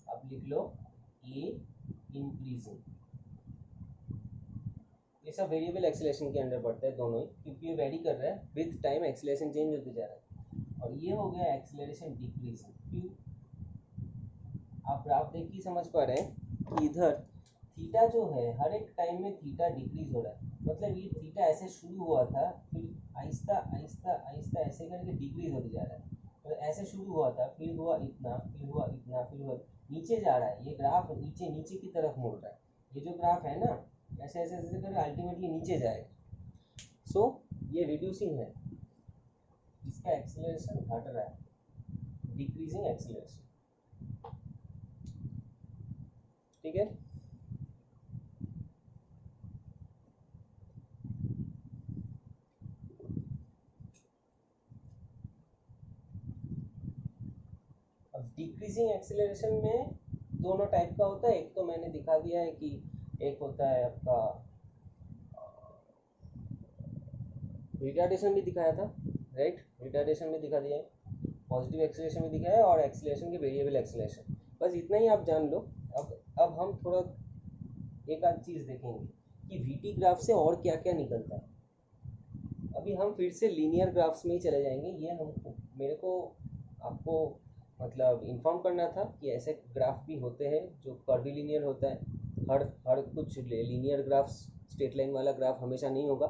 अब लिख लो a इंक्रीजिंग। ये सब वेरिएबल एक्सीलरेशन के अंडर पड़ता है दोनों ही, क्योंकि ये वेरी कर रहा है, विथ टाइम एक्सीलरेशन चेंज होते जा रहा है। और ये हो गया एक्सीलरेशन डिक्रीजिंग। क्यों, आप ग्राफ देख के समझ पा रहे हैं कि इधर थीटा जो है, हर एक टाइम में थीटा डिक्रीज हो रहा है, मतलब ये थीटा ऐसे शुरू हुआ था, फिर आहिस्ता आहिस्ता आहिस्ता ऐसे करके डिक्रीज होते जा रहा है। तो ऐसे शुरू हुआ था, फिर हुआ इतना, फिर हुआ इतना, फिर हुआ नीचे जा रहा है, ये ग्राफ नीचे नीचे की तरफ मुड़ रहा है। ये जो ग्राफ है ना, ऐसे ऐसे ऐसे करके अल्टीमेटली नीचे जाएगा। सो ये रिड्यूसिंग है, इसका एक्सीलरेशन घट रहा है, डिक्रीजिंग एक्सीलरेशन, ठीक है। अब डिक्रीजिंग एक्सीलरेशन में दोनों टाइप का होता है। एक तो मैंने दिखा दिया है कि एक होता है आपका रिटार्डेशन भी दिखाया था, राइट, रिटार्डेशन में दिखा दिया है, पॉजिटिव एक्सीलरेशन भी दिखाया है, और एक्सीलरेशन की वेरिएबल एक्सीलरेशन, बस इतना ही आप जान लो। अब हम थोड़ा एक आध चीज़ देखेंगे कि वीटी ग्राफ से और क्या क्या निकलता है। अभी हम फिर से लीनियर ग्राफ्स में ही चले जाएंगे। ये हमको, मेरे को आपको मतलब इन्फॉर्म करना था कि ऐसे ग्राफ भी होते हैं जो कर्वीलिनियर होता है। हर कुछ लीनियर ग्राफ्स, स्ट्रेट लाइन वाला ग्राफ हमेशा नहीं होगा,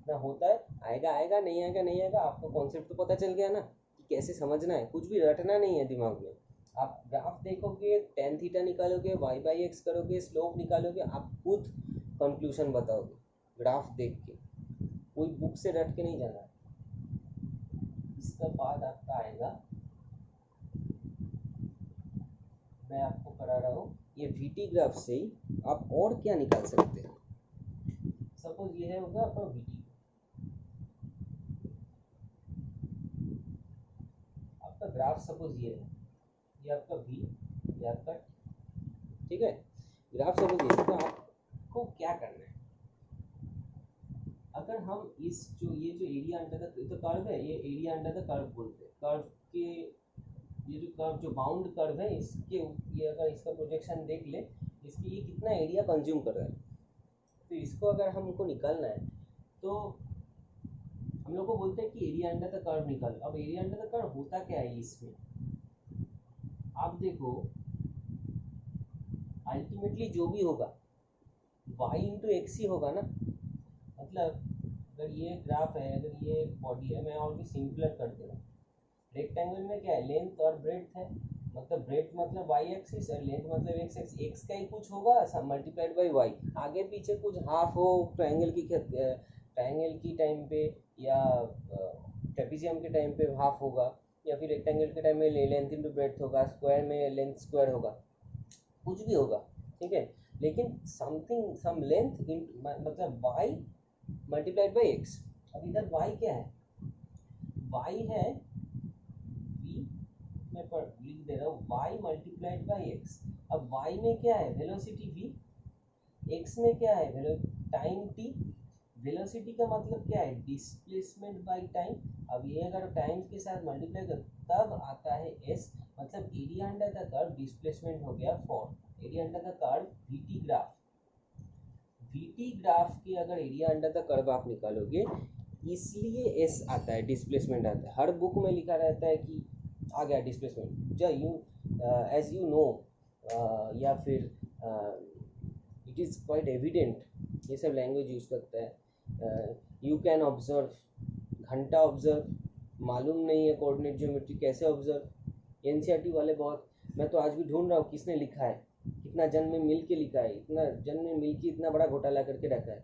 ना होता है, आएगा आएगा, नहीं आएगा नहीं आएगा। आपको कॉन्सेप्ट तो पता चल गया ना कि कैसे समझना है, कुछ भी रटना नहीं है दिमाग में। आप ग्राफ देखोगे, tan थीटा निकालोगे, y/x करोगे, स्लोप निकालोगे, आप खुद कंक्लूजन बताओगे ग्राफ देख के, कोई बुक से रट के नहीं जाना। इसका बाद आपका आएगा, मैं आपको करा रहा हूँ, ये वीटी ग्राफ से ही आप और क्या निकाल सकते हैं। सपोज ये है होगा आपका वीटी, आपका ग्राफ सपोज ये है, ये आपका वी, ये आपका, ठीक है, ग्राफ सपोज ये। तो आपको क्या करना है, अगर हम इस जो ये जो एरिया अंडर द कर्व है, ये एरिया अंडर द कर्व बोलते हैं। कर्व के ये जो कर्व जो बाउंड कर्व है इसके ये अगर इसका प्रोजेक्शन देख ले, इसकी ये कितना एरिया कंज्यूम कर रहा है, तो इसको अगर हमको निकालना है तो हम लोग को बोलते हैं कि एरिया अंडर द कर्व निकालो। अब एरिया अंडर द कर्व होता क्या है इसमें, आप देखो अल्टीमेटली जो भी होगा y इंटू एक्स ही होगा ना। मतलब अगर ये ग्राफ है, अगर ये बॉडी है, मैं और भी सिंपलर कर दे रहा हूँ। रेक्टेंगल में क्या है, लेंथ और ब्रेड्थ है, मतलब ब्रेड्थ मतलब y एक्सिस और लेंथ मतलब x एक्सिस। x का ही कुछ होगा मल्टीप्लाइड बाई y, आगे पीछे कुछ हाफ हो ट्रायंगल की टाइम पे या ट्रेपेजियम के टाइम पे हाफ होगा, या फिर रेक्टेंगल के टाइम में लेंथ इंटू ब्रेड्थ होगा, स्क्वायर में लेंथ स्क्वायर होगा, कुछ भी होगा, ठीक है। लेकिन समथिंग सम लेंथ मतलब y मल्टीप्लाइड बाई x। अब इधर y क्या है, y है v, मैं लिख दे रहा हूँ y मल्टीप्लाइड बाई x। अब y में क्या है, वेलोसिटी v, x में क्या है, टाइम t। वेलोसिटी का मतलब क्या है, डिस्प्लेसमेंट बाई टाइम। अब ये अगर टाइम के साथ मल्टीप्लाई कर तब आता है s, मतलब area under the curve displacement हो गया 4। Area under the curve vt graph, vt graph के अगर एरिया अंडर द कर्व आप निकालोगे, इसलिए s आता है, डिस्प्लेसमेंट आता है। हर बुक में लिखा रहता है कि आ गया डिस्प्लेसमेंट, जो यू एज यू नो, या फिर इट इज़ क्वाइट एविडेंट, ये सब लैंग्वेज यूज़ करता है। यू कैन ऑब्जर्व, घंटा ऑब्जर्व, मालूम नहीं है कोऑर्डिनेट ज्योमेट्री कैसे ऑब्जर्व। एनसीईआरटी वाले बहुत, मैं तो आज भी ढूंढ रहा हूँ किसने लिखा है, कितना जन्म में मिल के लिखा है, इतना जन्म में मिल के इतना बड़ा घोटाला करके रखा है।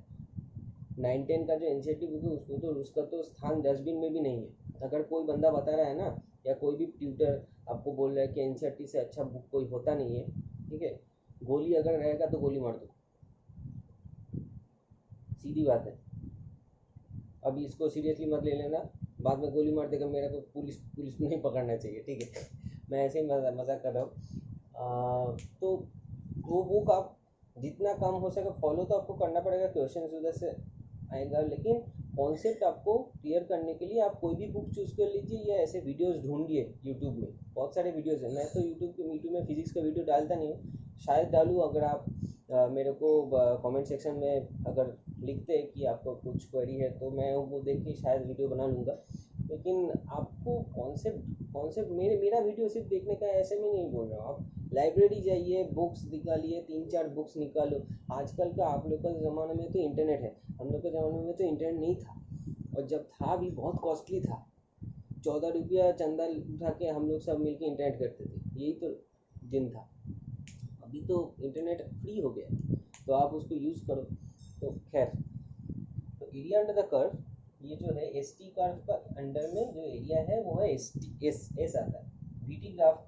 9-10 का जो एनसीईआरटी बुक है उसका तो स्थान डस्टबिन में भी नहीं है। अगर कोई बंदा बता रहा है ना, या कोई भी ट्यूटर आपको बोल रहा है कि एनसीईआरटी से अच्छा बुक कोई होता नहीं है, ठीक है, गोली अगर रहेगा तो गोली मार दो, सीधी बात है। अभी इसको सीरियसली मत ले लेना, बाद में गोली मार देगा, मेरे को पुलिस पुलिस नहीं पकड़ना चाहिए, ठीक है। मैं ऐसे ही मजाक कर रहा हूँ। तो वो बुक आप जितना कम हो सके फॉलो तो आपको करना पड़ेगा, क्वेश्चन उधर से आएगा, लेकिन कॉन्सेप्ट आपको क्लियर करने के लिए आप कोई भी बुक चूज़ कर लीजिए या ऐसे वीडियोस ढूंढिए। यूट्यूब में बहुत सारे वीडियोस हैं, मैं तो यूट्यूब में फिजिक्स का वीडियो डालता नहीं हूँ, शायद डालूँ। अगर आप मेरे को कमेंट सेक्शन में अगर लिखते हैं कि आपको कुछ क्वेरी है तो मैं वो देख के शायद वीडियो बना लूँगा। लेकिन आपको कॉन्सेप्ट मेरा वीडियो सिर्फ देखने का ऐसे में नहीं बोल रहा हूँ। आप लाइब्रेरी जाइए, बुक्स निकालिए, 3-4 बुक्स निकालो। आजकल का आप लोग का ज़माने में तो इंटरनेट है, हम लोग के ज़माने में तो इंटरनेट नहीं था, और जब था भी बहुत कॉस्टली था। 14 रुपया चंदा उठा के हम लोग सब मिलके इंटरनेट करते थे, यही तो दिन था। अभी तो इंटरनेट फ्री हो गया, तो आप उसको यूज़ करो। तो खैर, तो एरिया अंडर द कर्व, ये जो है एस टी कर्व का अंडर में जो एरिया है वो है एस आता है। वीटी ग्राफ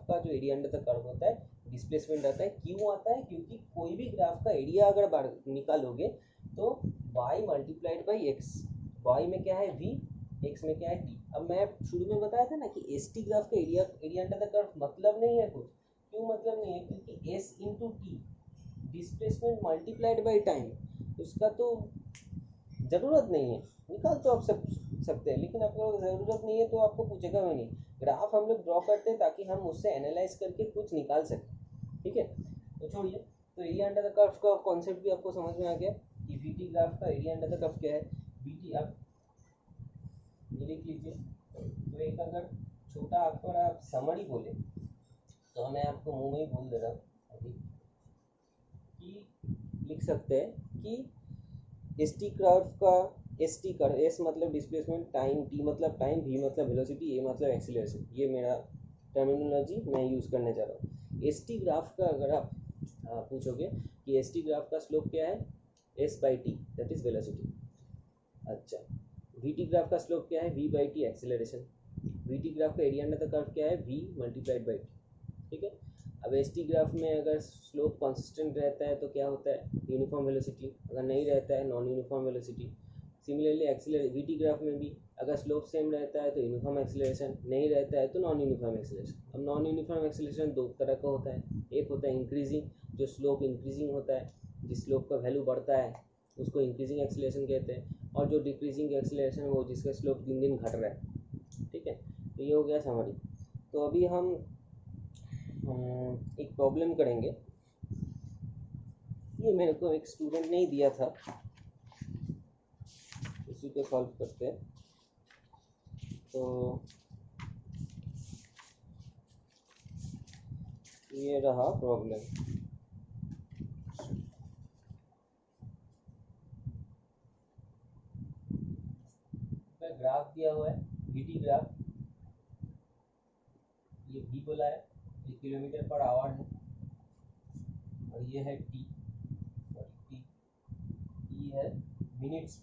का जो एरिया अंडर द कर्व होता है डिस्प्लेसमेंट आता है। क्यों आता है, क्योंकि कोई भी ग्राफ का एरिया अगर निकालोगे तो y multiplied by x, y में क्या है v, x में क्या है t। अब मैं शुरू में बताया था ना कि एस टी ग्राफ का एरिया अंडर द कर्व मतलब नहीं है कुछ। क्यों मतलब नहीं है, क्योंकि s into T, displacement multiplied by time, उसका तो ज़रूरत नहीं है। निकाल तो आप सकते हैं, लेकिन आपको ज़रूरत नहीं है तो आपको पूछेगा भी नहीं। ग्राफ हम लोग ड्रॉ करते हैं ताकि हम उससे एनालाइज करके कुछ निकाल सकें, ठीक है। तो छोड़िए, तो एरिया अंडर द कर्व का कॉन्सेप्ट भी आपको समझ में आ गया कि वीटी ग्राफ का एरिया अंडर द कर्व क्या है। वीटी आप ये लिख लीजिए। तो एक अगर छोटा आपको आप समरी बोले तो मैं आपको मुंह में ही बोल दे रहा हूँ अभी कि लिख सकते हैं कि एस टी कर्व का एस टी कर्व, एस मतलब डिस्प्लेसमेंट, टाइम, टी मतलब टाइम, वी मतलब वेलोसिटी, ए मतलब एक्सीलरेशन। ये मेरा टर्मिनोलॉजी मैं यूज़ करने जा रहा हूँ। एस टी ग्राफ का अगर आप पूछोगे कि एस टी ग्राफ का स्लोप क्या है, S by T that is velocity. अच्छा, वी टी ग्राफ का स्लोप क्या है, V by T acceleration. V T graph का एरिया अंडर द कर्व क्या है, वी मल्टीप्लाइड बाई टी, ठीक है। अब एस टी ग्राफ में अगर स्लोप कॉन्सिस्टेंट रहता है तो क्या होता है, यूनिफॉर्म वेलोसिटी, अगर नहीं रहता है non uniform velocity. Similarly we T graph में भी अगर स्लोप सेम रहता है तो यूनिफॉर्म एक्सीलरेशन, नहीं रहता है तो नॉन यूनिफॉर्म एक्सीलरेशन। अब नॉन यूनिफॉर्म एक्सीलरेशन दो तरह का होता है, एक होता है इंक्रीजिंग, जो स्लोप इंक्रीजिंग होता है, जिस स्लोप का वैल्यू बढ़ता है उसको इंक्रीजिंग एक्सीलरेशन कहते हैं, और जो डिक्रीजिंग एक्सीलरेशन है वो जिसका स्लोप दिन दिन घट रहा है। ठीक है, तो ये हो गया समरी। तो अभी हम एक प्रॉब्लम करेंगे, ये मेरे को एक स्टूडेंट ने ही दिया था, उसी को सॉल्व करते हैं। तो ये रहा प्रॉब्लम। ग्राफ दिया हुआ है, वीटी ग्राफ, ये भी बोला है, ये किलोमीटर पर आवर है, और ये है टी, टी ई है मिनट्स।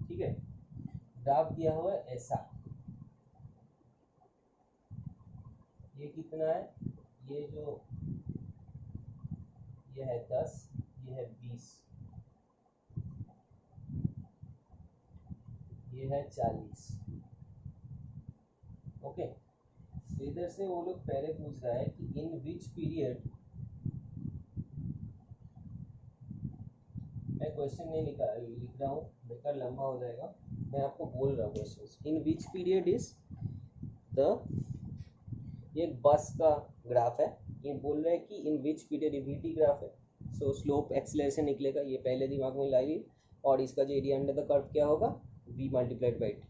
ठीक है, ग्राफ दिया हुआ है ऐसा, ये कितना है, ये जो ये है 10, ये है 20, ये है 40। ओके, तो इधर से वो लोग पहले पूछ रहा है कि इन विच पीरियड, मैं क्वेश्चन नहीं लिख रहा हूँ, बेकार लंबा हो जाएगा, मैं आपको बोल रहा हूँ question. In which period is the, ये बस का ग्राफ है, ये बोल रहा है कि इन विच पीरियड, वीटी ग्राफ है, सो स्लोप एक्सीलरेशन निकलेगा, ये पहले दिमाग में लाइए, और इसका जो एरिया अंडर द कर्व क्या होगा, v मल्टीप्लाइड बाई टी,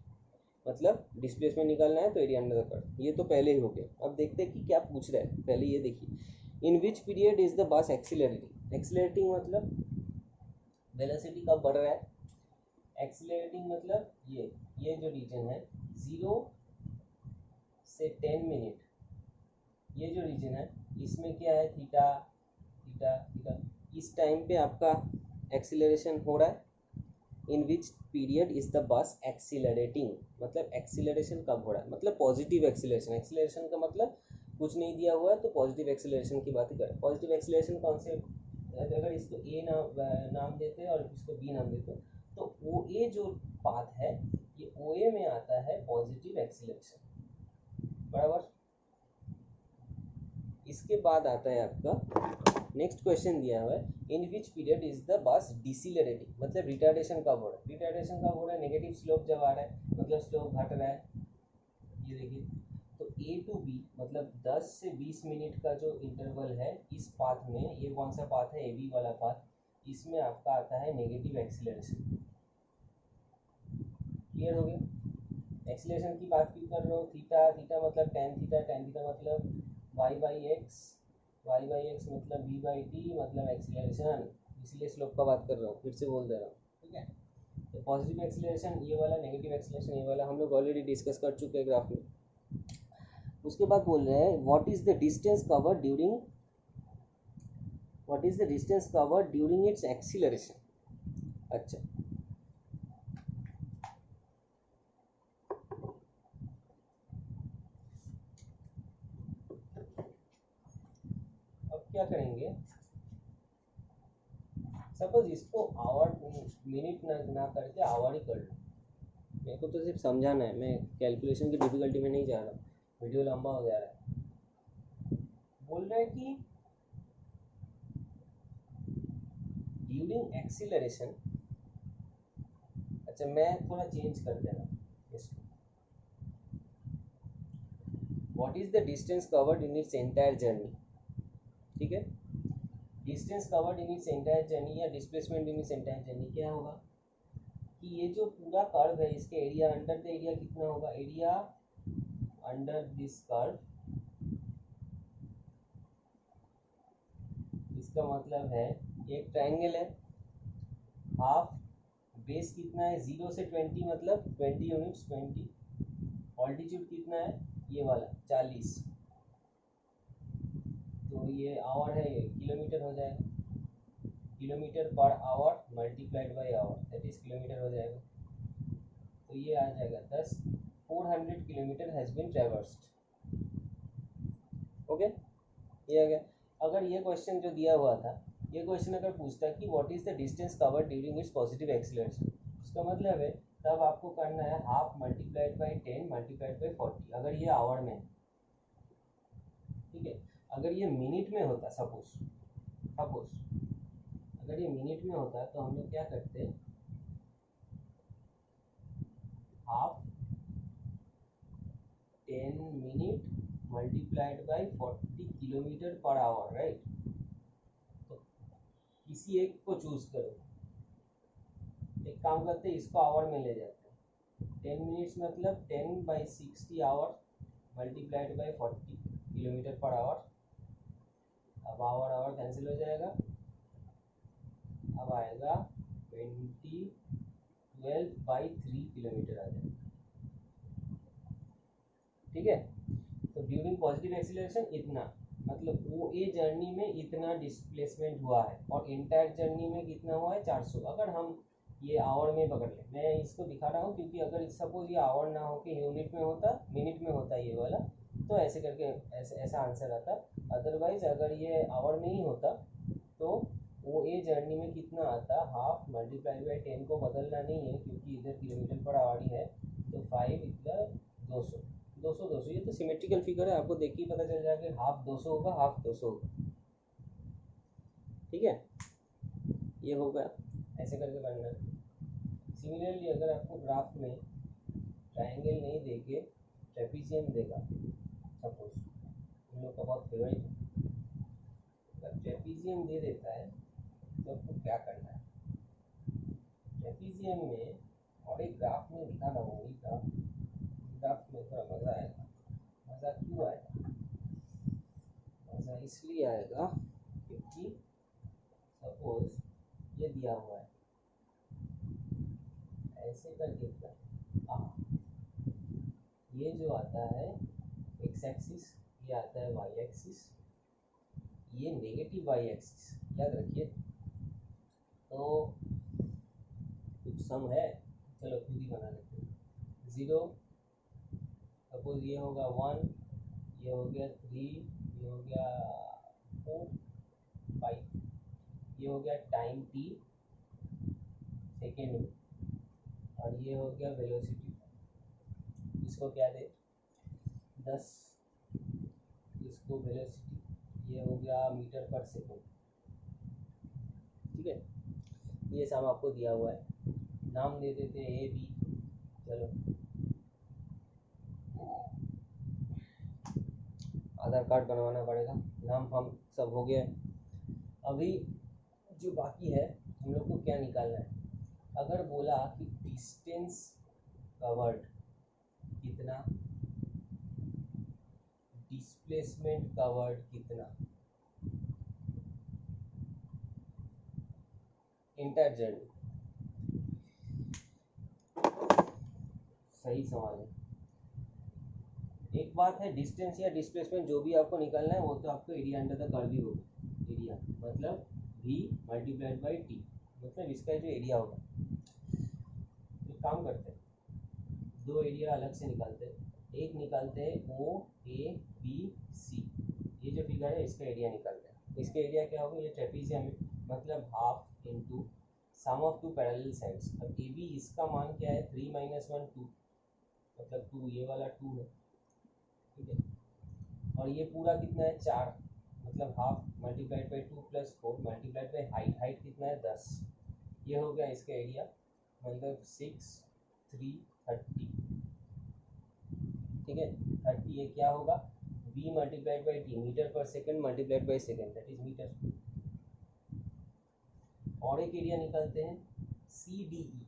मतलब डिस्प्लेसमेंट निकालना है तो एरिया अंडर द कर्व, ये तो पहले ही हो गया। अब देखते हैं कि क्या पूछ रहा है, पहले ये देखिए, in which period is the bus accelerating, accelerating मतलब वेलोसिटी कब बढ़ रहा है, एक्सीलरेटिंग मतलब ये जो रीजन है 0 से 10 मिनट, ये जो रीजन है इसमें क्या है, थीटा थीटा थीटा, इस टाइम पे आपका एक्सीलरेशन हो रहा है। In which period is the bus accelerating, मतलब एक्सीलरेशन कब हो रहा है, मतलब पॉजिटिव एक्सीलरेशन, एक्सीलरेशन का मतलब कुछ नहीं दिया हुआ है तो पॉजिटिव एक्सीलरेशन की बात करें। पॉजिटिव एक्सीलरेशन कौन से, अगर इसको ए नाम देते हैं और इसको बी नाम देते हैं, तो ओ ए जो पाथ है ये ओ ए में आता है पॉजिटिव एक्सीलरेशन, बराबर। इसके बाद आता है आपका नेक्स्ट क्वेश्चन दिया हुआ है, in which period is the bus decelerating, मतलब रिटार्डेशन कब हो रहा है, रिटार्डेशन कब हो रहा है, नेगेटिव स्लोप जब आ रहा है, मतलब स्लोप घट रहा है, ये देखिए। तो ए टू बी मतलब 10 से 20 मिनट का जो इंटरवल है इस पाथ में, ये कौन सा पाथ है, ए बी वाला पाथ, इसमें आपका आता है नेगेटिव एक्सीलरेशन। क्लियर हो गया, एक्सीलरेशन की बात क्यों कर रहे हो, थीटा थीटा मतलब टेन थीटा, टेन थीटा मतलब y by x, y by x मतलब वी बाई टी मतलब एक्सीलरेशन, इसलिए स्लोप का बात कर रहा हूँ, फिर से बोल दे रहा हूँ। ठीक है, तो पॉजिटिव एक्सीलरेशन ये वाला, नेगेटिव एक्सीलरेशन ये वाला, हम लोग ऑलरेडी डिस्कस कर चुके हैं ग्राफ में। उसके बाद बोल रहे हैं what is the distance covered during, what is the distance covered during its acceleration. अच्छा, अब क्या करेंगे, सपोज इसको आवर मिनट ना करके आवर ही कर लो, मेरे को तो सिर्फ समझाना है, मैं कैलकुलेशन की डिफिकल्टी में नहीं जा रहा, वीडियो लंबा हो जा रहा है। बोल रहे हैं कि ड्यूरिंग एक्सीलरेशन, अच्छा मैं थोड़ा चेंज कर दे रहा हूँ इसको, what is the distance covered in its entire journey. ठीक है, distance covered in its entire journey या displacement in its entire journey क्या होगा, कि ये जो पूरा कर्व है इसके एरिया अंडर द एरिया कितना होगा, एरिया अंडर दिस कर्व, इसका मतलब है एक ट्रायंगल है, हाफ बेस कितना है 0 से 20 मतलब 20 यूनिट्स 20, ऑल्टीट्यूड कितना है ये वाला 40, तो ये आवर है, ये किलोमीटर हो जाएगा, kilometre per hour multiplied by hour that is kilometre हो जाएगा, तो ये आ जाएगा 10, 400 kilometre has been traversed. Okay, ये आ गया। अगर ये क्वेश्चन जो दिया हुआ था, ये क्वेश्चन अगर पूछता कि what is the distance covered during its positive acceleration, उसका मतलब है तब आपको करना है half multiplied by 10 multiplied by 40, अगर ये आवर में है। ठीक है, अगर ये मिनट में होता, सपोज अगर ये मिनट में होता तो हम लोग क्या करते, half 10 minute multiplied by 40 kilometre per our, right. तो किसी एक को चूज करो, एक काम करते हैं इसको आवर में ले जाते हैं। 10 मिनट्स मतलब 10/60 hour multiplied by 40 kilometre per hour. अब आवर आवर कैंसिल हो जाएगा, अब आएगा 12/3 किलोमीटर आ जाएगा, ठीक है। तो ड्यूरिंग पॉजिटिव एक्सीलरेशन इतना, मतलब वो ए जर्नी में इतना डिस्प्लेसमेंट हुआ है और इंटायर जर्नी में कितना हुआ है 400। अगर हम ये आवर में पकड़ लें, मैं इसको दिखा रहा हूँ क्योंकि अगर सपोज ये आवर ना हो के यूनिट में होता, मिनट में होता ये वाला, तो ऐसे करके ऐसा आंसर आता। अदरवाइज अगर ये आवर में ही होता तो वो ए जर्नी में कितना आता, हाफ मल्टीप्लाई बाई 10 को बदलना नहीं है क्योंकि इधर किलोमीटर पर आवर ही है, तो 5 इधर 200 200 200, ये तो सिमेट्रिकल फिगर है, आपको देख के ही पता चल जाएगा कि हाफ 200 होगा, हाफ 200 होगा, ठीक है। ये हो गया, ऐसे करके करना है। सिमिलरली अगर आपको ग्राफ में ट्रायंगल नहीं देके ट्रेपीजियम देगा, सपोज हम लोग का बहुत फेवरेट है, अगर ट्रेपीजियम दे देता है तो आपको क्या करना है। ट्रेपीजियम में और एक ग्राफ में दिखा रहा हूँ, ग्राफ में थोड़ा मज़ा आएगा। मज़ा क्यों आएगा, मज़ा इसलिए आएगा क्योंकि सपोज ये दिया हुआ है ऐसे करके, ये जो आता है एक्स एक्सिस, ये आता है वाई एक्सिस, ये नेगेटिव वाई एक्सिस, याद रखिए। तो कुछ सम है, चलो खुद ही बना लेते हैं। 0 सपोज ये होगा 1, ये हो गया 3, ये हो गया 4 5, ये हो गया टाइम t सेकेंड में, और ये हो गया वेलोसिटी, इसको क्या दे 10, इसको वेलोसिटी, ये हो गया मीटर पर सेकेंड, ठीक है। ये सब आपको दिया हुआ है, नाम दे देते हैं ए बी। चलो आधार कार्ड बनवाना पड़ेगा, नाम हम सब हो गया। अभी जो बाकी है हम लोग को क्या निकालना है, अगर बोला कि डिस्टेंस कवर्ड कितना, डिस्प्लेसमेंट कवर्ड कितना, इंटायर जर्नी, सही सवाल है। एक बात है, डिस्टेंस या डिस्प्लेसमेंट जो भी आपको निकालना है वो तो आपको एरिया अंडर द कर्व ही होगा। एरिया मतलब v मल्टीप्लाइड बाई टी, मतलब इसका जो एरिया होगा। एक काम करते हैं, दो एरिया अलग से निकालते हैं, एक निकालते हैं ओ ए बी सी, ये जो फिगर है इसका एरिया निकालते हैं। इसका एरिया क्या होगा, ये ट्रेपीजियम है, मतलब half into sum of two parallel sides. अब ए बी इसका मान क्या है 3 - 1 2, मतलब 2, ये वाला 2 है, ठीक है। और ये पूरा कितना है 4, मतलब half multiplied by 2 + 4 multiplied by height, height कितना है 10, ये हो गया इसका एरिया, मतलब 6 3 30, ठीक है। 30 ये क्या होगा v multiplied by T, metre पर second multiplied by second, that is metre. और एक एरिया निकालते हैं C D E,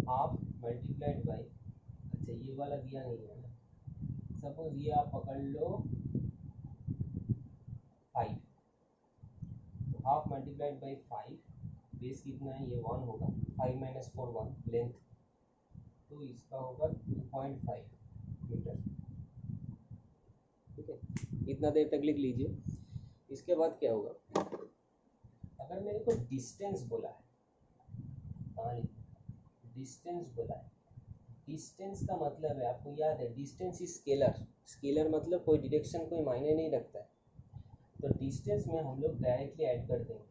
half multiplied by, अच्छा ये वाला दिया नहीं है ना, सपोज ये आप पकड़ लो 5, तो हाफ मल्टीप्लाइड बाई 5, बेस कितना है ये 1 होगा, 5 - 4 1 लेंथ, तो इसका होगा 2.5 मीटर, ठीक है। इतना देर तक लिख लीजिए। इसके बाद क्या होगा, अगर मेरे को डिस्टेंस बोला है, कहाँ लिखा, डिस्टेंस बोला है, डिस्टेंस का मतलब है आपको याद है डिस्टेंस इज स्केलर, स्केलर मतलब कोई डायरेक्शन कोई मायने नहीं रखता है, तो डिस्टेंस में हम लोग डायरेक्टली ऐड कर देंगे,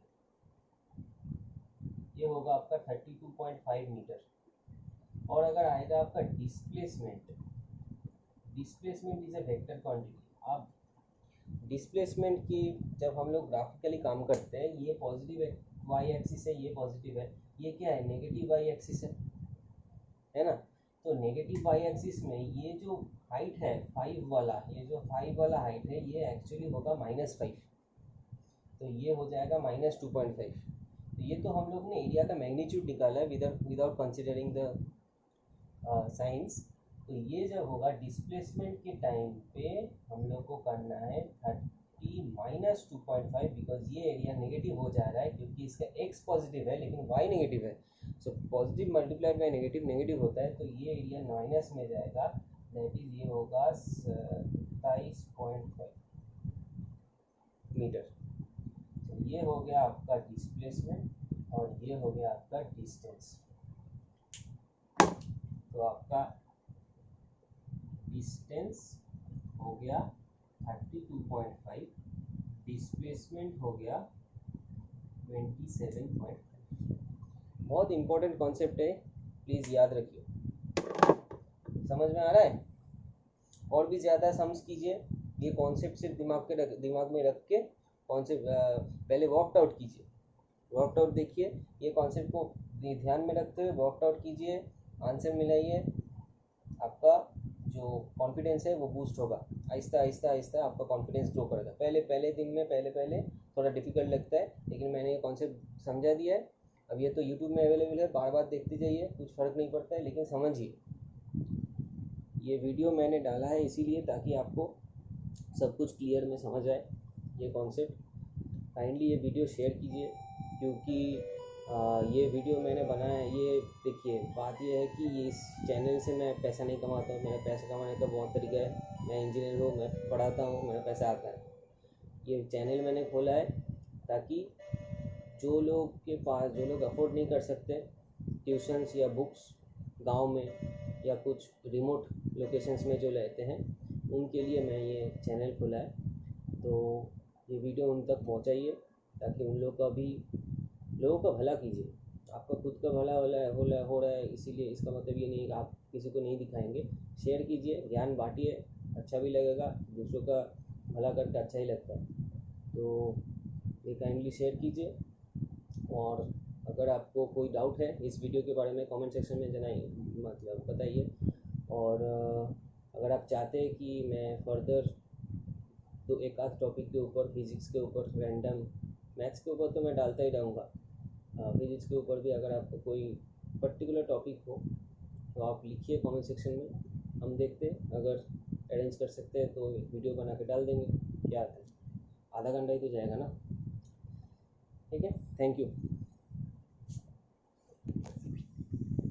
ये होगा आपका 32.5 मीटर। और अगर आएगा आपका displacement, displacement is a vector quantity, आप डिस्प्लेसमेंट की जब हम लोग ग्राफिकली काम करते हैं, ये पॉजिटिव वाई एक्सिस है, ये पॉजिटिव है, ये क्या है नेगेटिव वाई एक्सिस है ना। तो नेगेटिव वाई एक्सिस में ये जो हाइट है 5 वाला, ये जो 5 वाला हाइट है ये एक्चुअली होगा -5, तो ये हो जाएगा -2.5। तो ये तो हम लोग ने एरिया का मैग्नीट्यूड निकाला है विदाउट कंसिडरिंग द साइंस। तो ये जब होगा डिस्प्लेसमेंट के टाइम पे हम लोग को करना है 30 -2.5, बिकॉज ये एरिया नेगेटिव हो जा रहा है क्योंकि इसका x पॉजिटिव है लेकिन y नेगेटिव है। So positive multiplied by negative negative होता है, तो ये एरिया माइनस में जाएगा, दैट इज ये होगा 27.5 मीटर। तो ये हो गया आपका डिस्प्लेसमेंट और ये हो गया आपका डिस्टेंस। तो आपका डिस्टेंस हो गया 32.5, डिस्प्लेसमेंट हो गया 27.5। बहुत इंपॉर्टेंट कॉन्सेप्ट है, प्लीज़ याद रखिए। समझ में आ रहा है? और भी ज़्यादा समझ कीजिए, ये कॉन्सेप्ट सिर्फ दिमाग में रख के कॉन्सेप्ट पहले वर्कड आउट कीजिए, वर्कड आउट देखिए, ये कॉन्सेप्ट को ध्यान में रखते हुए वर्कड आउट कीजिए, आंसर मिलाइए, आपका जो कॉन्फिडेंस है वो बूस्ट होगा। आहिस्ता आहिस्ता आहिस्ता आपका कॉन्फिडेंस ग्रो करेगा। पहले दिन में पहले थोड़ा डिफिकल्ट लगता है, लेकिन मैंने ये कॉन्सेप्ट समझा दिया है। अब ये तो यूट्यूब में अवेलेबल है, बार बार देखते जाइए, कुछ फ़र्क नहीं पड़ता है, लेकिन समझिए। ये वीडियो मैंने डाला है इसीलिए ताकि आपको सब कुछ क्लियर में समझ आए ये कॉन्सेप्ट। काइंडली ये वीडियो शेयर कीजिए, क्योंकि ये वीडियो मैंने बनाया है, ये देखिए बात ये है कि ये इस चैनल से मैं पैसा नहीं कमाता हूँ, मेरा पैसा कमाने का बहुत तरीका है। मैं इंजीनियर हूँ, मैं पढ़ाता हूँ, मेरा पैसा आता है। ये चैनल मैंने खोला है ताकि जो लोग के पास, जो लोग अफोर्ड नहीं कर सकते ट्यूशन्स या बुक्स गांव में या कुछ रिमोट लोकेशंस में जो रहते हैं, उनके लिए मैं ये चैनल खोला है। तो ये वीडियो उन तक पहुंचाइए ताकि उन लोगों का भला कीजिए। आपका खुद का भला हो रहा है, इसीलिए इसका मतलब ये नहीं कि आप किसी को नहीं दिखाएंगे। शेयर कीजिए, ज्ञान बांटिए, अच्छा भी लगेगा, दूसरों का भला करके अच्छा ही लगता है। तो ये काइंडली शेयर कीजिए, और अगर आपको कोई डाउट है इस वीडियो के बारे में कमेंट सेक्शन में बताइए। और अगर आप चाहते हैं कि मैं फर्दर तो एक आध टॉपिक के ऊपर, फिज़िक्स के ऊपर, रैंडम मैथ्स के ऊपर तो मैं डालता ही रहूँगा, फिज़िक्स के ऊपर भी अगर आपको कोई पर्टिकुलर टॉपिक हो तो आप लिखिए कमेंट सेक्शन में, हम देखते हैं अगर अरेंज कर सकते हैं तो एक वीडियो बना के डाल देंगे। क्या आता है, आधा घंटा ही तो जाएगा ना। ठीक है, थैंक यू।